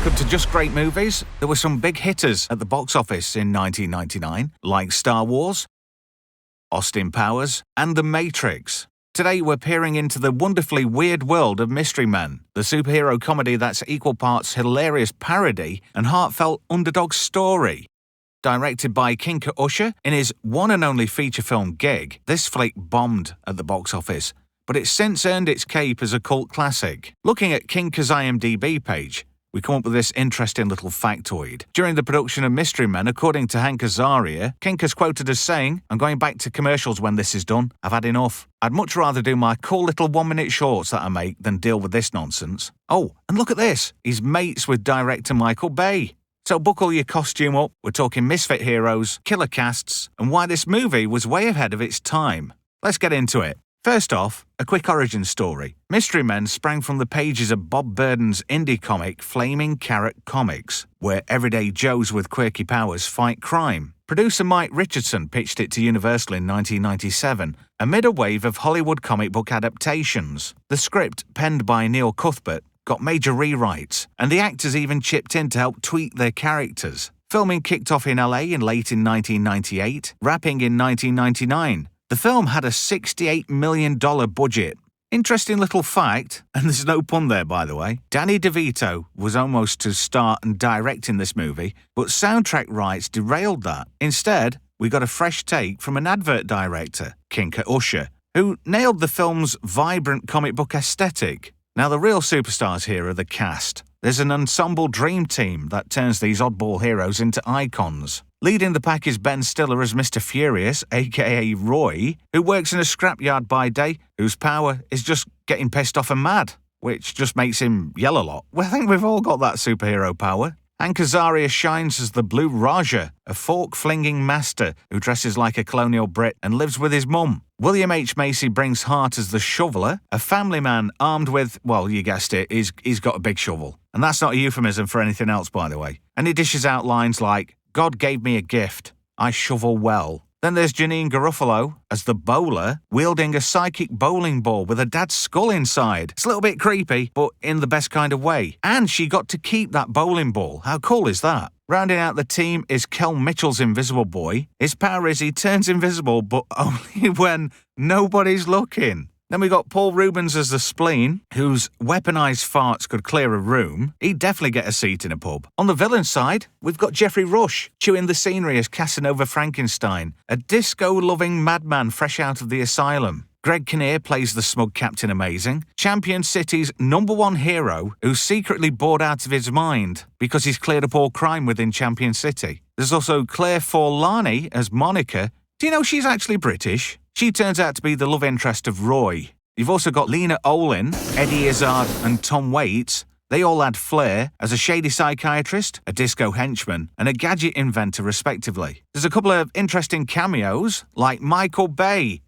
welcome to Just Great Movies. There were some big hitters at the box office in 1999, like Star Wars, Austin Powers, and The Matrix. Today we're peering into the wonderfully weird world of Mystery Men, the superhero comedy that's equal parts hilarious parody and heartfelt underdog story. Directed by Kinnear Usher in his one and only feature film Gig, this flick bombed at the box office, but it's since earned its cape as a cult classic. Looking at Kinnear's IMDb page, we come up with this interesting little factoid. During the production of Mystery Men, according to Azaria, Kinnear's quoted as saying, "I'm going back to commercials when this is done. I've had enough. I'd much rather do my cool little 1-minute shorts that I make than deal with this nonsense." Oh, and look at this. He's mates with director Michael Bay. So buckle your costume up. We're talking misfit heroes, killer casts, and why this movie was way ahead of its time. Let's get into it. First off, a quick origin story. Mystery Men sprang from the pages of Bob Burden's indie comic Flaming Carrot Comics, where everyday Joes with quirky powers fight crime. Producer Mike Richardson pitched it to Universal in 1997, amid a wave of Hollywood comic book adaptations. The script, penned by Neil Cuthbert, got major rewrites, and the actors even chipped in to help tweak their characters. Filming kicked off in LA in late in 1998, wrapping in 1999. The film had a $68 million budget. Interesting little fact, and there's no pun there by the way, Danny DeVito was almost to star and direct in this movie, but soundtrack rights derailed that. Instead, we got a fresh take from an advert director, Kinnear Usher, who nailed the film's vibrant comic book aesthetic. Now the real superstars here are the cast. There's an ensemble dream team that turns these oddball heroes into icons. Leading the pack is Ben Stiller as Mr. Furious, aka Roy, who works in a scrapyard by day, whose power is just getting pissed off and mad, which just makes him yell a lot. Well, I think we've all got that superhero power. Azaria shines as the Blue Raja, a fork-flinging master who dresses like a colonial Brit and lives with his mum. William H. Macy brings heart as the Shoveler, a family man armed with, well, you guessed it, he's got a big shovel. And that's not a euphemism for anything else, by the way. And he dishes out lines like, "God gave me a gift. I shovel well." Then there's Janine Garofalo as the Bowler, wielding a psychic bowling ball with a dad's skull inside. It's a little bit creepy, but in the best kind of way. And she got to keep that bowling ball. How cool is that? Rounding out the team is Kel Mitchell's Invisible Boy. His power is he turns invisible, but only when nobody's looking. Then we got Paul Rubens as the Spleen, whose weaponized farts could clear a room. He'd definitely get a seat in a pub. On the villain side, we've got Geoffrey Rush, chewing the scenery as Casanova Frankenstein, a disco-loving madman fresh out of the asylum. Greg Kinnear plays the smug Captain Amazing, Champion City's #1 hero who's secretly bored out of his mind because he's cleared up all crime within Champion City. There's also Claire Forlani as Monica. Do you know she's actually British? She turns out to be the love interest of Roy. You've also got Lena Olin, Eddie Izzard, and Tom Waits. They all add flair as a shady psychiatrist, a disco henchman, and a gadget inventor, respectively. There's a couple of interesting cameos, like Michael Bay.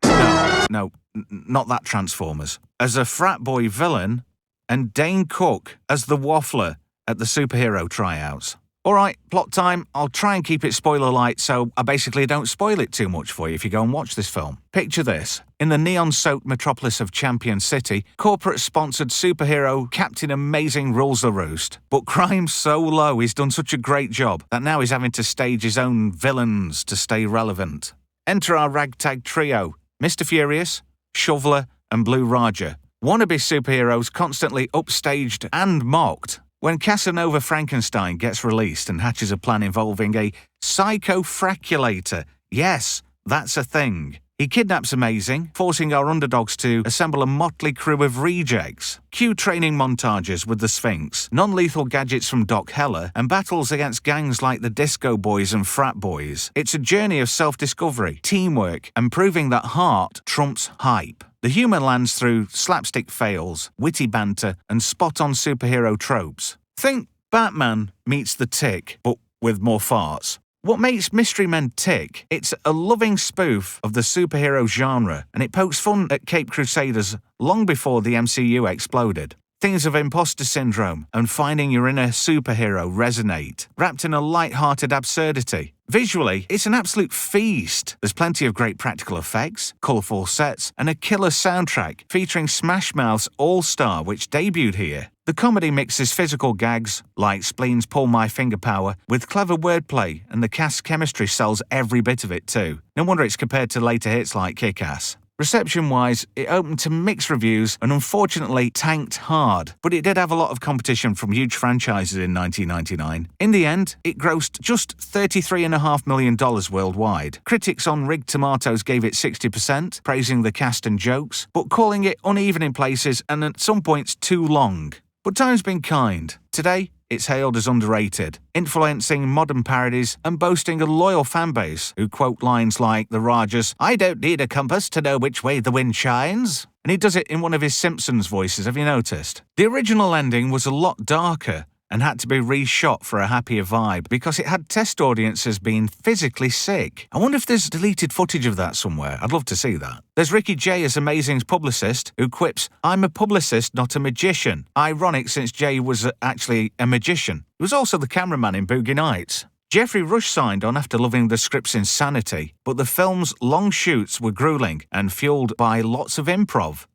No, not that Transformers. As a frat boy villain, and Dane Cook as the Waffler at the superhero tryouts. Alright, plot time. I'll try and keep it spoiler light so I basically don't spoil it too much for you if you go and watch this film. Picture this. In the neon-soaked metropolis of Champion City, corporate-sponsored superhero Captain Amazing rules the roost. But crime's so low, he's done such a great job that now he's having to stage his own villains to stay relevant. Enter our ragtag trio, Mr. Furious, Shoveler, and Blue Raja. Wannabe superheroes constantly upstaged and mocked. When Casanova Frankenstein gets released and hatches a plan involving a psychofraculator, yes, that's a thing. He kidnaps Amazing, forcing our underdogs to assemble a motley crew of rejects. Cue training montages with the Sphinx, non-lethal gadgets from Doc Heller, and battles against gangs like the Disco Boys and Frat Boys. It's a journey of self-discovery, teamwork, and proving that heart trumps hype. The humour lands through slapstick fails, witty banter, and spot-on superhero tropes. Think Batman meets The Tick, but with more farts. What makes Mystery Men tick? It's a loving spoof of the superhero genre, and it pokes fun at Cape Crusaders long before the MCU exploded. Themes of imposter syndrome and finding your inner superhero resonate, wrapped in a light-hearted absurdity. Visually, it's an absolute feast. There's plenty of great practical effects, colourful sets, and a killer soundtrack featuring Smash Mouth's All-Star, which debuted here. The comedy mixes physical gags, like Spleen's Pull My Finger Power, with clever wordplay, and the cast's chemistry sells every bit of it too. No wonder it's compared to later hits like Kick-Ass. Reception-wise, it opened to mixed reviews and unfortunately tanked hard, but it did have a lot of competition from huge franchises in 1999. In the end, it grossed just $33.5 million worldwide. Critics on Rigged Tomatoes gave it 60%, praising the cast and jokes, but calling it uneven in places and at some points too long. But time's been kind. Today, it's hailed as underrated, influencing modern parodies and boasting a loyal fanbase who quote lines like the Raj's "I don't need a compass to know which way the wind shines." And he does it in one of his Simpsons voices, have you noticed? The original ending was a lot darker and had to be reshot for a happier vibe because it had test audiences being physically sick. I wonder if there's deleted footage of that somewhere. I'd love to see that. There's Ricky Jay as Amazing's publicist, who quips, "I'm a publicist, not a magician." Ironic since Jay was actually a magician. He was also the cameraman in Boogie Nights. Geoffrey Rush signed on after loving the script's insanity, but the film's long shoots were grueling and fueled by lots of improv.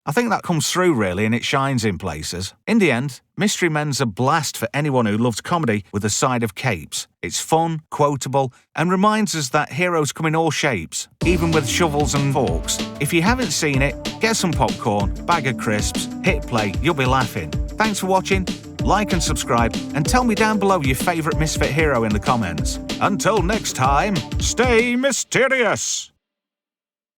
I think that comes through really, and it shines in places. In the end, Mystery Men's a blast for anyone who loves comedy with a side of capes. It's fun, quotable, and reminds us that heroes come in all shapes, even with shovels and forks. If you haven't seen it, get some popcorn, bag of crisps, hit play, you'll be laughing. Thanks for watching. Like and subscribe, and tell me down below your favourite Misfit hero in the comments. Until next time, stay mysterious!